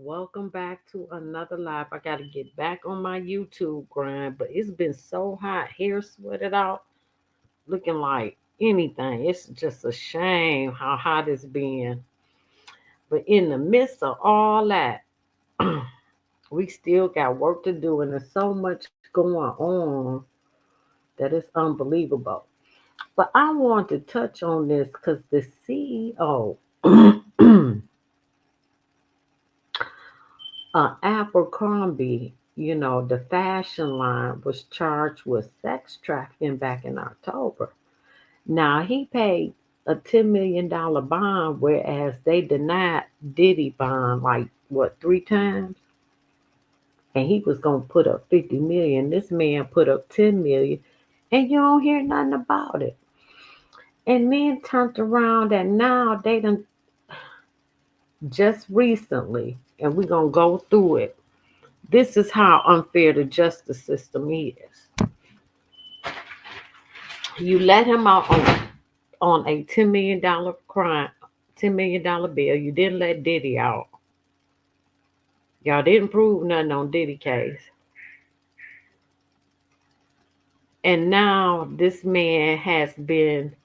Welcome back to another live. I got to get back on my YouTube grind, but it's been so hot. Hair sweated out, looking like anything. It's just a shame how hot it's been. But in the midst of all that, we still got work to do, and there's so much going on that it's unbelievable. But I want to touch on this because the CEO Abercrombie, the fashion line was charged with sex trafficking back in October. Now, he paid a $10 million bond, whereas they denied Diddy bond like, what, three times? And he was going to put up 50 million. This man put up 10 million, and you don't hear nothing about it. And then turned around, and now they done just recently, and we're going to go through it. This is how unfair the justice system is. You let him out on a $10 million crime, $10 million bill. You didn't let Diddy out. Y'all didn't prove nothing on Diddy case. And now this man has been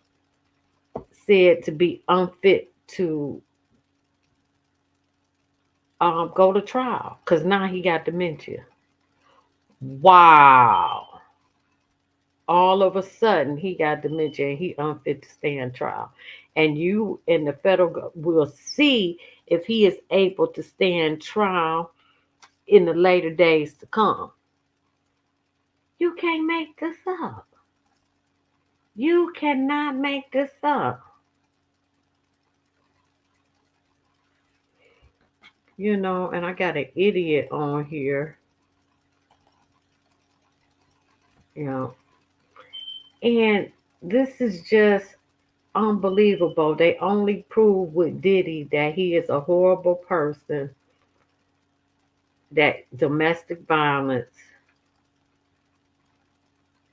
said to be unfit to go to trial because now he got dementia. Wow. All of a sudden he got dementia and he unfit to stand trial. And you and the federal will see if he is able to stand trial in the later days to come. You can't make this up. You cannot make this up. And I got an idiot on here, you know, and this is just unbelievable. They only prove with Diddy that he is a horrible person, that domestic violence.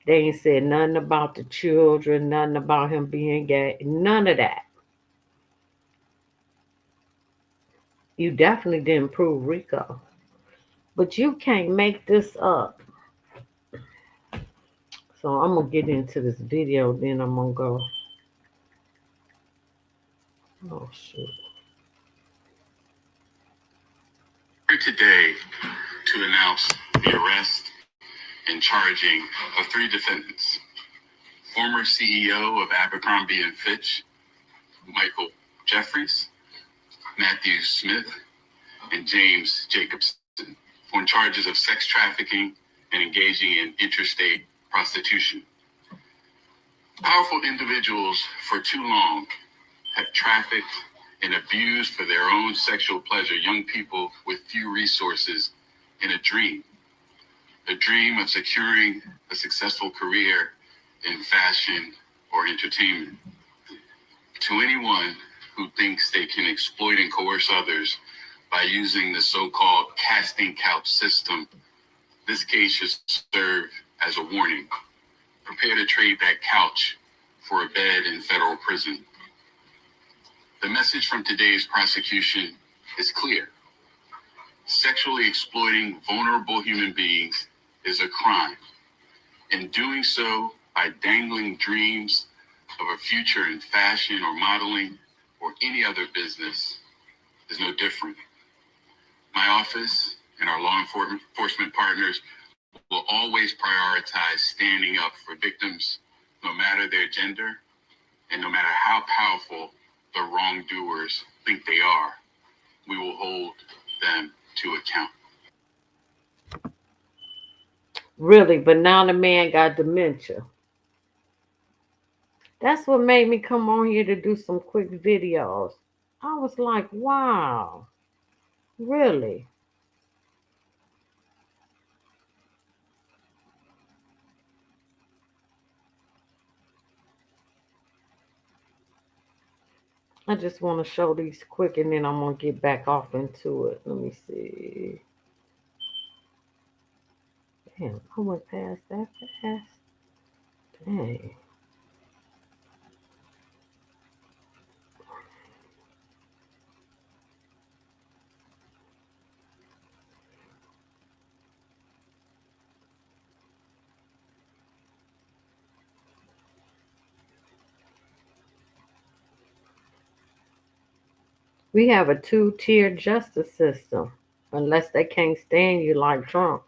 They ain't said nothing about the children, nothing about him being gay, none of that. You definitely didn't prove Rico. But you can't make this up. So I'm going to get into this video, then I'm going to go. Oh, shoot. Here today to announce the arrest and charging of three defendants. Former CEO of Abercrombie and Fitch, Michael Jeffries, Matthew Smith, and James Jacobson, on charges of sex trafficking and engaging in interstate prostitution. Powerful individuals for too long have trafficked and abused for their own sexual pleasure young people with few resources in a dream of securing a successful career in fashion or entertainment. To anyone who thinks they can exploit and coerce others by using the so-called casting couch system, this case should serve as a warning. Prepare to trade that couch for a bed in federal prison. The message from today's prosecution is clear. Sexually exploiting vulnerable human beings is a crime, and doing so by dangling dreams of a future in fashion or modeling or any other business is no different. My office and our law enforcement partners will always prioritize standing up for victims, no matter their gender and no matter how powerful the wrongdoers think they are. We will hold them to account. Really, but now the man got dementia. That's what made me come on here to do some quick videos. I was like, wow, really? I just want to show these quick and then I'm going to get back off into it. Let me see. Damn, I went past that fast. Dang. We have a two-tier justice system. Unless they can't stand you like Trump.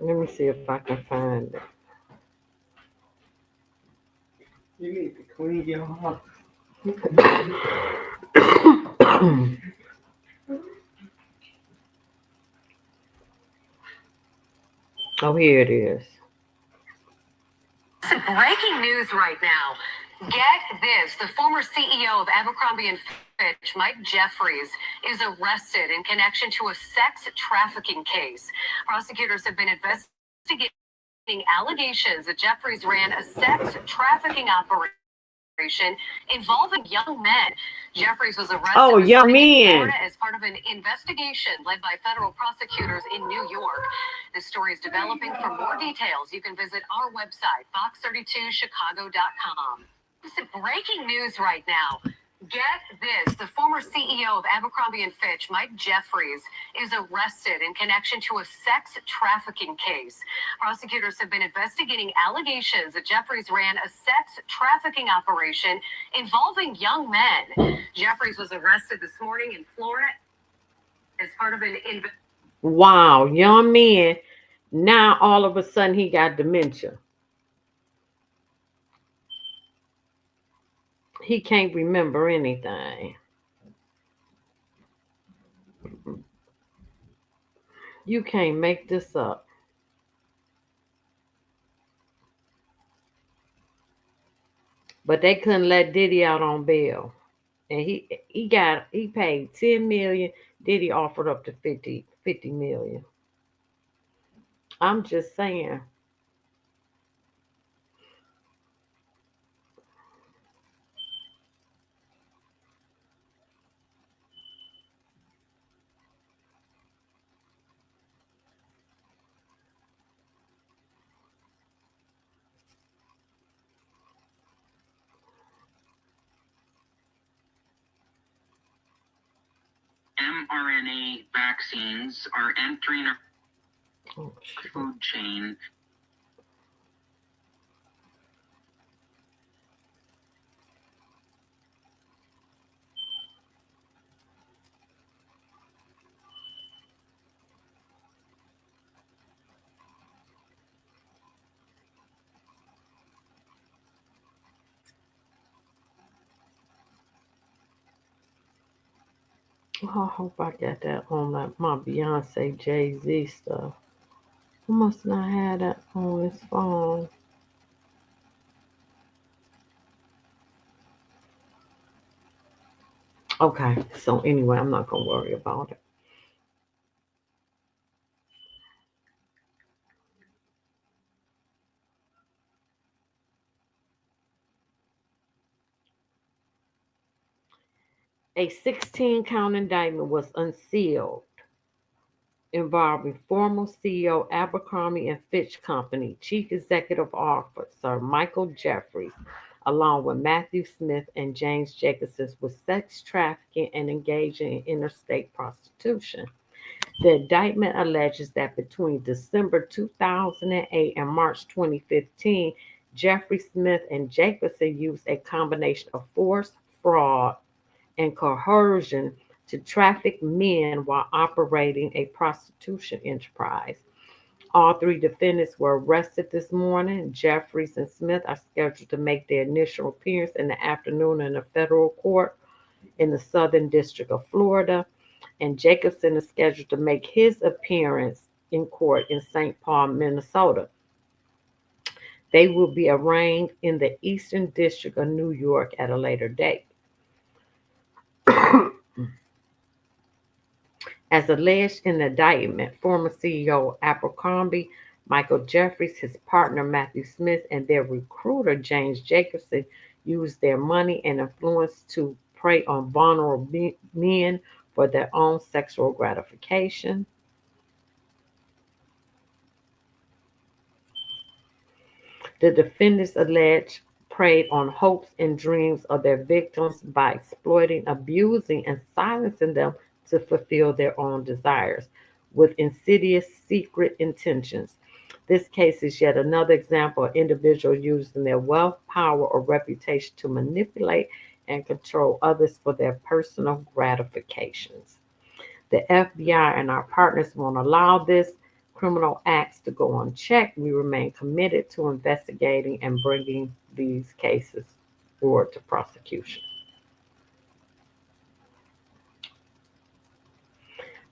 Let me see if I can find it. You need to clean your heart. Oh, here it is. Breaking news right now. Get this. The former CEO of Abercrombie and Fitch, Mike Jeffries, is arrested in connection to a sex trafficking case. Prosecutors have been investigating allegations that Jeffries ran a sex trafficking operation involving young men. Jeffries was arrested Oh, this young morning in men. Florida as part of an investigation led by federal prosecutors in New York. This story is developing. For more details, you can visit our website, fox32chicago.com. Breaking news right now. Get this. The former CEO of Abercrombie and Fitch, Mike Jeffries, is arrested in connection to a sex trafficking case. Prosecutors have been investigating allegations that Jeffries ran a sex trafficking operation involving young men. Jeffries was arrested this morning in Florida as part of an Wow, young men. Now all of a sudden he got dementia. He can't remember anything. You can't make this up. But they couldn't let Diddy out on bail. And he paid 10 million. Diddy offered up to 50 million. I'm just saying. mRNA vaccines are entering a food chain. Oh, I hope I got that on my Beyonce Jay-Z stuff. I must not have that on this phone. Okay, so anyway, I'm not gonna worry about it. A 16-count indictment was unsealed involving former CEO Abercrombie and Fitch Company Chief Executive Officer Michael Jeffries, along with Matthew Smith and James Jacobson, with sex trafficking and engaging in interstate prostitution. The indictment alleges that between December 2008 and March 2015, Jeffrey Smith and Jacobson used a combination of force, fraud, and coercion to traffic men while operating a prostitution enterprise. All three defendants were arrested this morning. Jeffries and Smith are scheduled to make their initial appearance in the afternoon in a federal court in the Southern District of Florida, and Jacobson is scheduled to make his appearance in court in St. Paul, Minnesota. They will be arraigned in the Eastern District of New York at a later date. As alleged in the indictment, former CEO Abercrombie, Michael Jeffries, his partner Matthew Smith, and their recruiter James Jacobson used their money and influence to prey on vulnerable men for their own sexual gratification. The defendants allege preyed on hopes and dreams of their victims by exploiting, abusing, and silencing them to fulfill their own desires with insidious secret intentions. This case is yet another example of individuals using their wealth, power, or reputation to manipulate and control others for their personal gratifications. The FBI and our partners won't allow this criminal acts to go unchecked. We remain committed to investigating and bringing these cases forward to prosecution.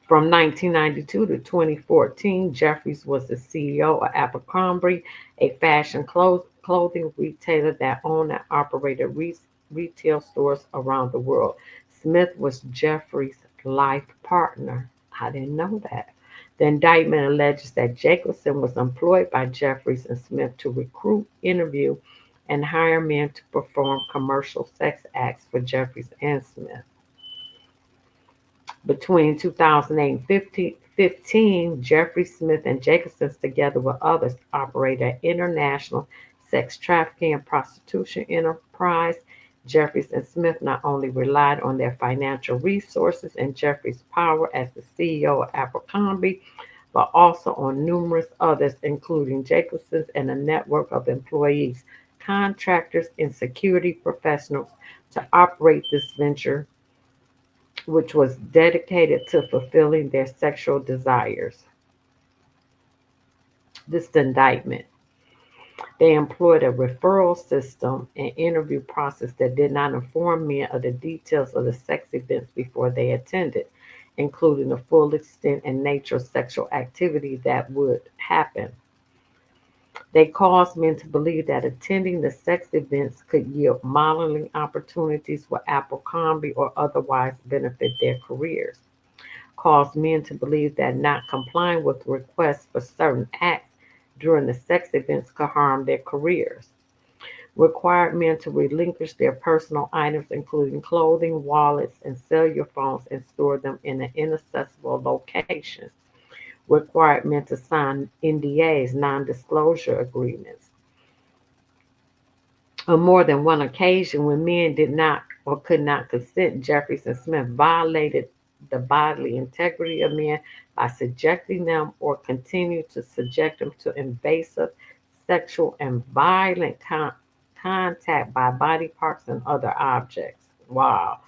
From 1992 to 2014, Jeffries was the CEO of Abercrombie, a fashion clothing retailer that owned and operated retail stores around the world. Smith was Jeffries' life partner. I didn't know that. The indictment alleges that Jacobson was employed by Jeffries and Smith to recruit, interview, and hire men to perform commercial sex acts for Jeffries and Smith. Between 2008 and 15, Jeffrey Smith and Jacobson, together with others, operated an international sex trafficking and prostitution enterprise. Jeffries and Smith not only relied on their financial resources and Jeffries' power as the CEO of Abercrombie, but also on numerous others, including Jacobson's and a network of employees, contractors, and security professionals to operate this venture, which was dedicated to fulfilling their sexual desires. This indictment. They employed a referral system and interview process that did not inform men of the details of the sex events before they attended, including the full extent and nature of sexual activity that would happen. They caused men to believe that attending the sex events could yield modeling opportunities with Abercrombie or otherwise benefit their careers. Caused men to believe that not complying with requests for certain acts during the sex events could harm their careers. Required men to relinquish their personal items, including clothing, wallets, and cellular phones, and store them in an inaccessible location. Required men to sign NDAs, non disclosure agreements. On more than one occasion, when men did not or could not consent, Jeffries and Smith violated the bodily integrity of men by subjecting them or continued to subject them to invasive, sexual, and violent contact by body parts and other objects. Wow.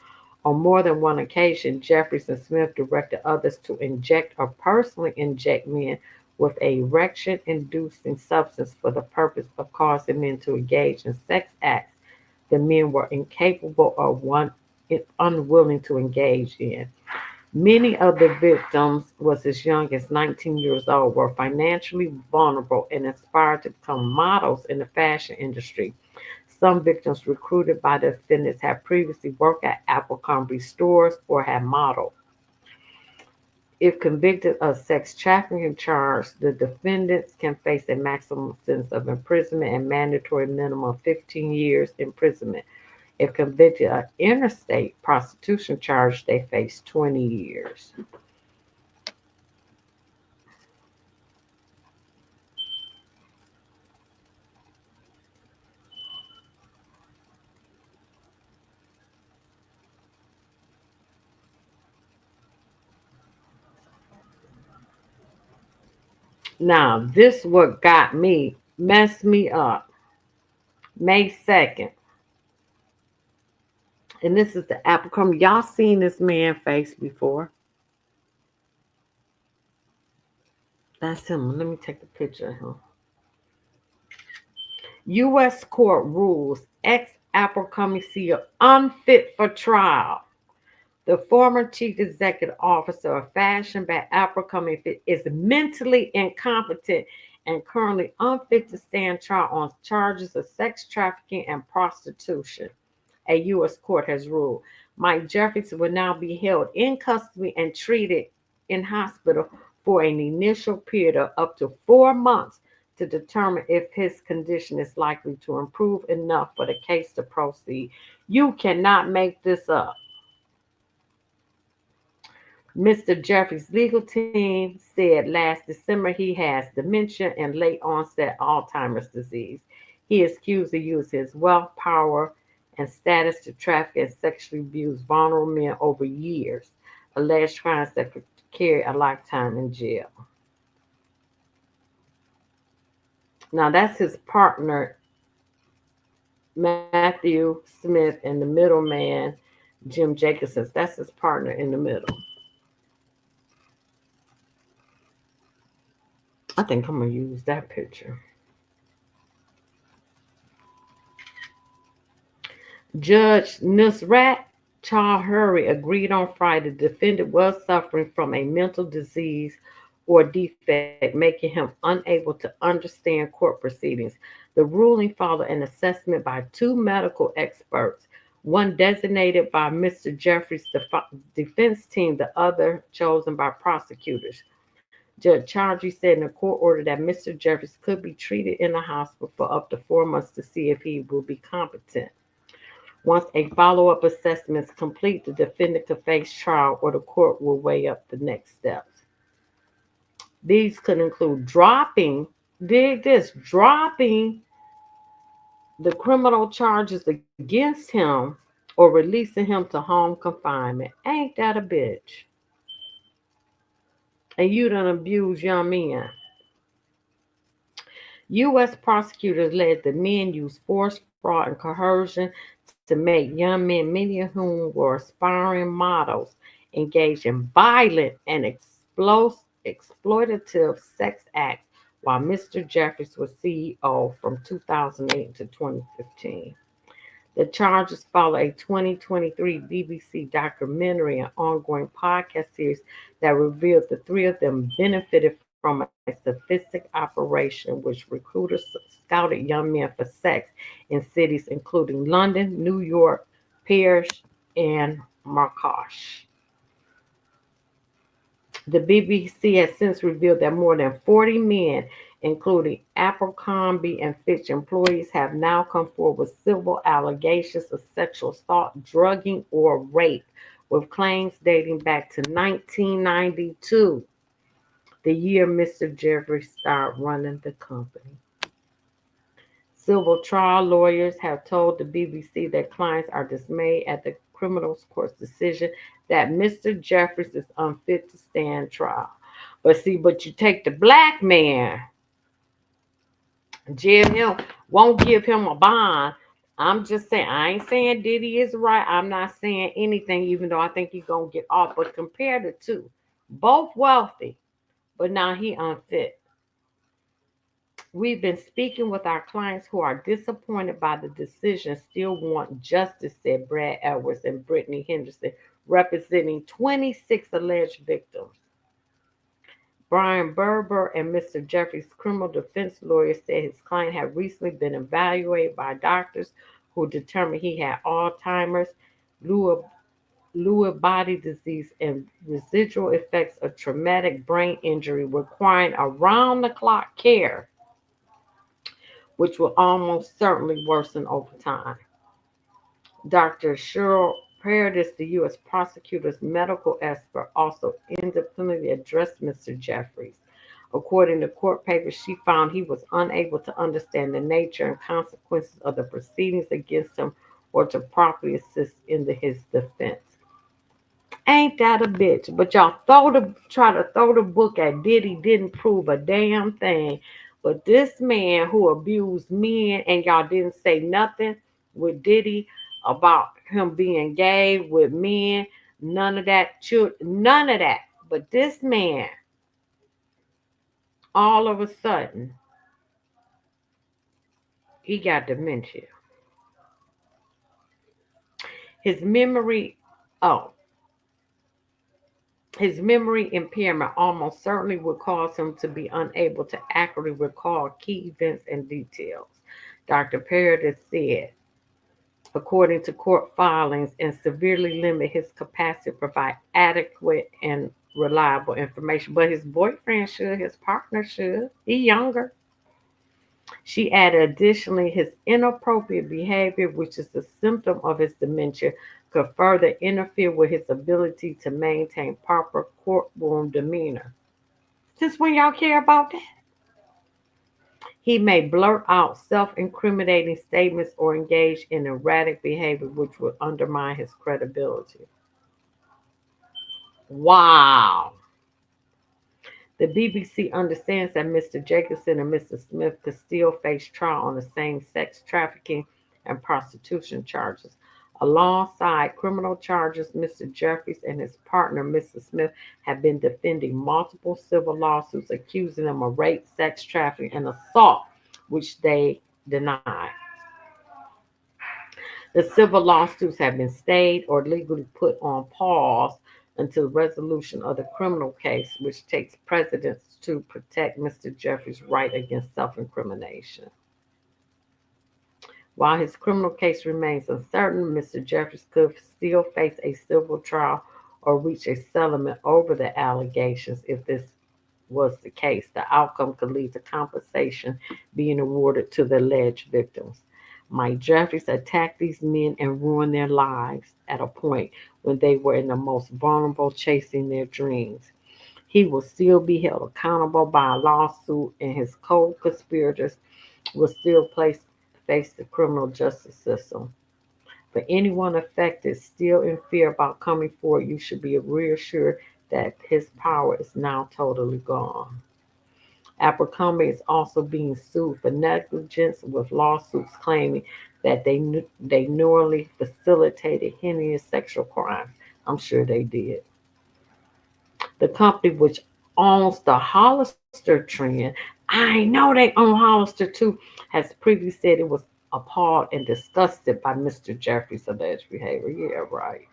On more than one occasion, Jeffries and Smith directed others to inject or personally inject men with a erection inducing substance for the purpose of causing men to engage in sex acts the men were incapable or unwilling to engage in. Many of the victims was as young as 19 years old, were financially vulnerable and inspired to become models in the fashion industry. Some victims recruited by the defendants had previously worked at Abercrombie stores or had modeled. If convicted of sex trafficking charge, the defendants can face a maximum sentence of imprisonment and mandatory minimum of 15 years imprisonment. If convicted of interstate prostitution charge, they face 20 years. Now, this what got me, messed me up. May 2nd. And this is the Abercrombie. Y'all seen this man face before? That's him. Let me take the picture of him. U.S. court rules ex-Abercrombie CEO unfit for trial. The former chief executive officer of fashion by Abercrombie is mentally incompetent and currently unfit to stand trial on charges of sex trafficking and prostitution. A U.S. court has ruled. Mike Jeffries will now be held in custody and treated in hospital for an initial period of up to 4 months to determine if his condition is likely to improve enough for the case to proceed. You cannot make this up. Mr. Jeffries' legal team said last December he has dementia and late onset Alzheimer's disease. He is accused of using his wealth, power, and status to traffic and sexually abuse vulnerable men over years, alleged crimes that could carry a lifetime in jail. Now, that's his partner, Matthew Smith, and the middleman, Jim Jacobson. That's his partner in the middle. I think I'm going to use that picture. Judge Nusrat Chowdhury agreed on Friday the defendant was suffering from a mental disease or defect, making him unable to understand court proceedings. The ruling followed an assessment by two medical experts, one designated by Mr. Jeffries' defense team, the other chosen by prosecutors. Judge Chaudhry said in a court order that Mr. Jeffries could be treated in the hospital for up to 4 months to see if he will be competent. Once a follow-up assessment is complete, the defendant could face trial or the court will weigh up the next steps. These could include dig this, dropping the criminal charges against him or releasing him to home confinement. Ain't that a bitch? And you done abuse young men. U.S. prosecutors alleged that men used force, fraud, and coercion to make young men, many of whom were aspiring models, engage in violent and exploitative sex acts while Mr. Jeffries was CEO from 2008 to 2015. The charges follow a 2023 BBC documentary and ongoing podcast series that revealed the three of them benefited from a sophisticated operation which recruiters scouted young men for sex in cities including London, New York, Paris, and Marrakesh. The BBC has since revealed that more than 40 men, including Abercrombie and Fitch employees, have now come forward with civil allegations of sexual assault, drugging, or rape, with claims dating back to 1992, the year Mr. Jeffries started running the company. Civil trial lawyers have told the BBC that clients are dismayed at the criminal court's decision that Mr. Jeffries is unfit to stand trial. But you take the black man, jail him, won't give him a bond. I'm just saying, I ain't saying Diddy is right. I'm not saying anything, even though I think he's gonna get off. But compare the two, both wealthy, but now he unfit. We've been speaking with our clients who are disappointed by the decision, still want justice, said Brad Edwards and Brittany Henderson, representing 26 alleged victims. Brian Berber and Mr. Jeffries' criminal defense lawyer said his client had recently been evaluated by doctors who determined he had Alzheimer's, Lewy body disease, and residual effects of traumatic brain injury requiring around the clock care, which will almost certainly worsen over time. Dr. Cheryl Paradis, the U.S. prosecutor's medical expert, also independently addressed Mr. Jeffries. According to court papers, she found he was unable to understand the nature and consequences of the proceedings against him or to properly assist in his defense. Ain't that a bitch? But y'all try to throw the book at Diddy didn't prove a damn thing. But this man who abused men and y'all didn't say nothing with Diddy about him being gay with men, none of that, none of that. But this man, all of a sudden, he got dementia. His memory, oh, his memory impairment almost certainly would cause him to be unable to accurately recall key events and details, Dr. Paradis said, according to court filings, and severely limit his capacity to provide adequate and reliable information. But his boyfriend should, his partner should. He younger. She added, additionally, his inappropriate behavior, which is a symptom of his dementia, could further interfere with his ability to maintain proper courtroom demeanor. Since when y'all care about that? He may blurt out self incriminating statements or engage in erratic behavior which would undermine his credibility. Wow. The BBC understands that Mr. Jacobson and Mr. Smith could still face trial on the same sex trafficking and prostitution charges. Alongside criminal charges, Mr. Jeffries and his partner, Mr. Smith, have been defending multiple civil lawsuits accusing them of rape, sex trafficking, and assault, which they deny. The civil lawsuits have been stayed or legally put on pause until resolution of the criminal case, which takes precedence to protect Mr. Jeffries' right against self incrimination. While his criminal case remains uncertain, Mr. Jeffries could still face a civil trial or reach a settlement over the allegations. If this was the case, the outcome could lead to compensation being awarded to the alleged victims. Mike Jeffries attacked these men and ruined their lives at a point when they were in the most vulnerable, chasing their dreams. He will still be held accountable by a lawsuit, and his co conspirators will still face the criminal justice system. For anyone affected still in fear about coming forward, you should be reassured that his power is now totally gone. Abercrombie is also being sued for negligence with lawsuits claiming that they knowingly facilitated heinous sexual crimes. I'm sure they did. The company, which owns the Hollister trend, I know they own Hollister too, has previously said it was appalled and disgusted by Mr. Jeffries' alleged behavior. Yeah, right.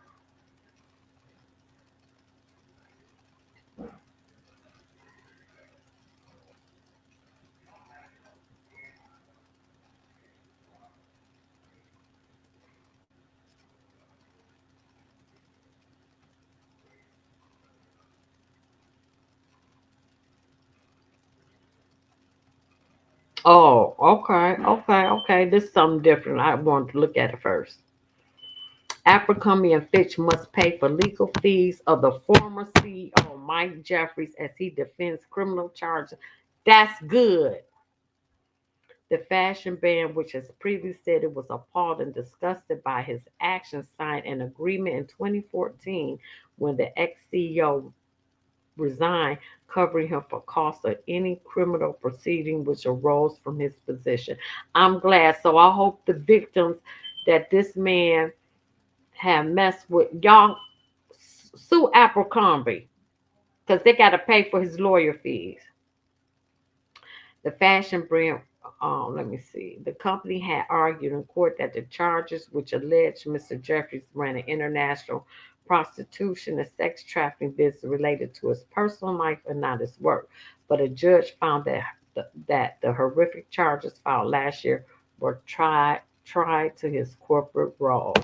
Oh, okay. This is something different. I want to look at it first. Abercrombie and Fitch must pay for legal fees of the former CEO Mike Jeffries as he defends criminal charges. That's good. The fashion brand, which has previously said it was appalled and disgusted by his actions, signed an agreement in 2014 when the ex CEO resigned, covering him for costs of any criminal proceeding which arose from his position. I'm glad. So I hope the victims that this man have messed with, y'all sue Abercrombie because they got to pay for his lawyer fees. The fashion brand, let me see, the company had argued in court that the charges, which alleged Mr. Jeffries ran an international prostitution and sex trafficking business related to his personal life and not his work. But a judge found that the horrific charges filed last year were tried to his corporate role.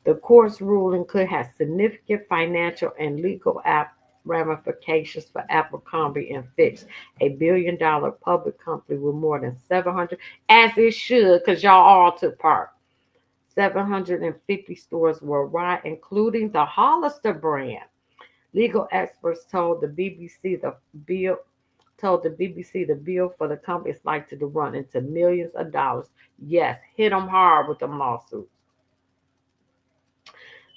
The court's ruling could have significant financial and legal ramifications for Abercrombie and Fitch, a billion-dollar public company with more than 700, as it should, because y'all all took part. 750 stores worldwide, including the Hollister brand. Legal experts told the BBC the bill for the company is likely to run into millions of dollars. Yes, hit them hard with them lawsuits.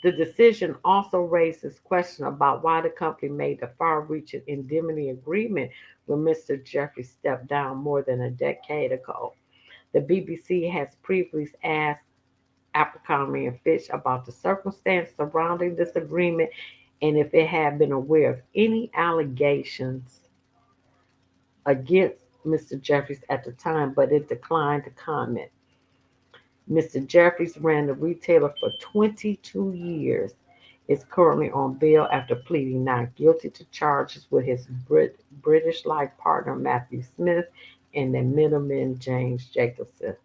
The decision also raises questions about why the company made the far-reaching indemnity agreement when Mr. Jeffrey stepped down more than a decade ago. The BBC has previously asked Abercrombie and Fitch about the circumstances surrounding this agreement and if it had been aware of any allegations against Mr. Jeffries at the time, but it declined to comment. Mr. Jeffries ran the retailer for 22 years, is currently on bail after pleading not guilty to charges with his British life partner Matthew Smith and the middleman James Jacobson.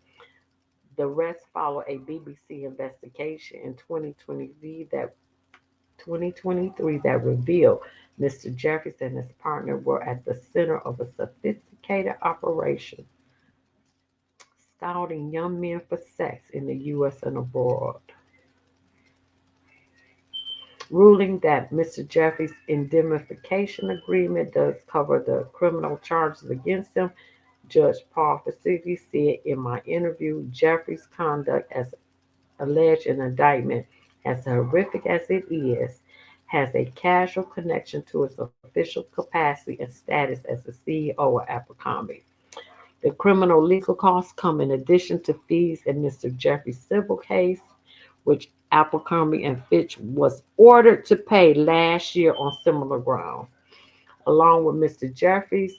The rest followed a BBC investigation in 2023 that revealed Mr. Jeffries and his partner were at the center of a sophisticated operation scouting young men for sex in the U.S. and abroad. ruling that Mr. Jeffries' indemnification agreement does cover the criminal charges against him. Judge Paul Facilities said in my interview, Jeffries' conduct as alleged in indictment, as horrific as it is, has a casual connection to his official capacity and status as the CEO of Abercrombie. The criminal legal costs come in addition to fees in Mr. Jeffrey's civil case, which Abercrombie and Fitch was ordered to pay last year on similar grounds. Along with Mr. Jeffries,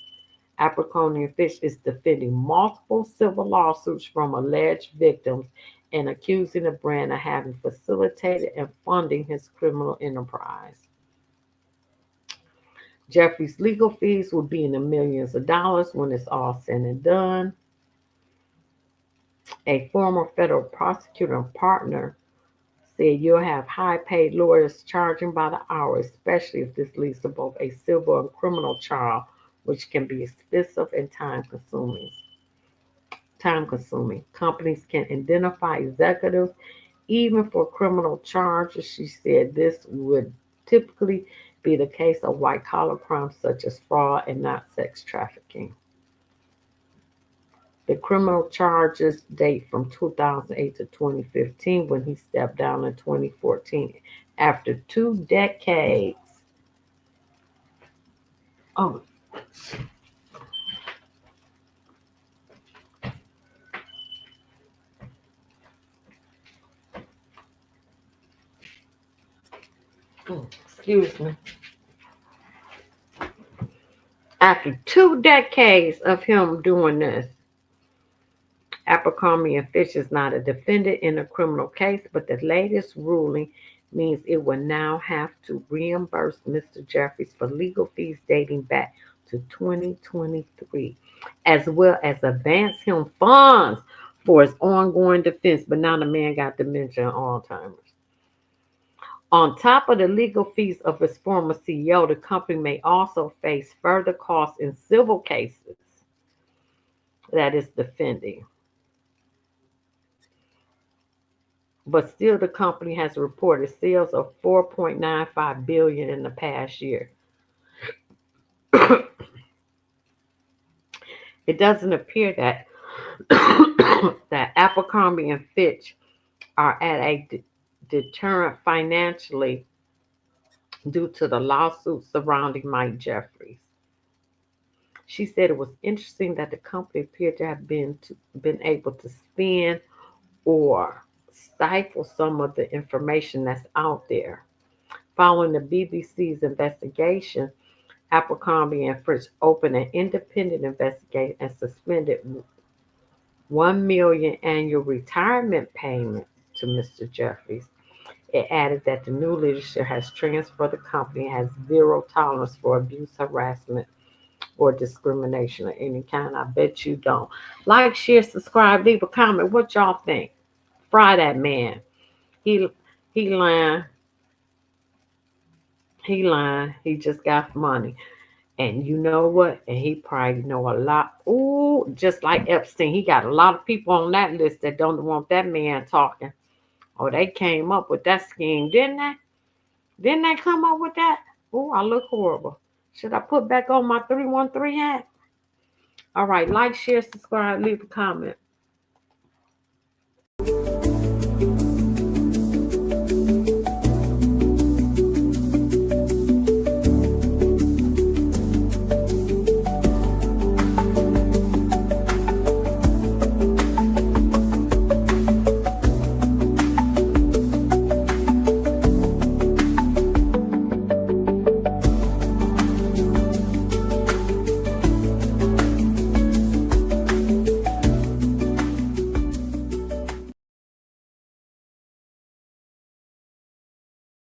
Abercrombie and Fitch is defending multiple civil lawsuits from alleged victims and accusing the brand of having facilitated and funding his criminal enterprise. Jeffries' legal fees will be in the millions of dollars when it's all said and done. A former federal prosecutor and partner said you'll have high paid lawyers charging by the hour, especially if this leads to both a civil and criminal trial, which can be expensive and time consuming. Companies can identify executives even for criminal charges. She said this would typically be the case of white collar crimes such as fraud and not sex trafficking. The criminal charges date from 2008 to 2015 when he stepped down in 2014 after 2 decades. Oh, excuse me. After 2 decades of him doing this, Abercrombie and Fitch is not a defendant in a criminal case, but the latest ruling means it will now have to reimburse Mr. Jeffries for legal fees dating back to 2023, as well as advance him funds for his ongoing defense. But now the man got dementia and Alzheimer's. On top of the legal fees of his former CEO, the company may also face further costs in civil cases that it's defending. But still the company has reported sales of 4.95 billion in the past year. It doesn't appear that that Abercrombie and Fitch are at a deterrent financially due to the lawsuit surrounding Mike Jeffries. She said it was interesting that the company appeared to have been able to spin or stifle some of the information that's out there. Following the BBC's investigation, Abercrombie and Fitch opened an independent investigation and suspended 1 million annual retirement payments to Mr. Jeffries. It added that the new leadership has transferred the company has zero tolerance for abuse, harassment, or discrimination of any kind. I bet you don't. Like, share, subscribe, leave a comment. What y'all think? Fry that man. He he lying. He lying. He just got money. And you know what? And he probably know a lot. Ooh, just like Epstein, he got a lot of people on that list that don't want that man talking. Oh, they came up with that scheme, didn't they? Didn't they come up with that? Ooh, I look horrible. Should I put back on my 313 hat? All right, like, share, subscribe, leave a comment.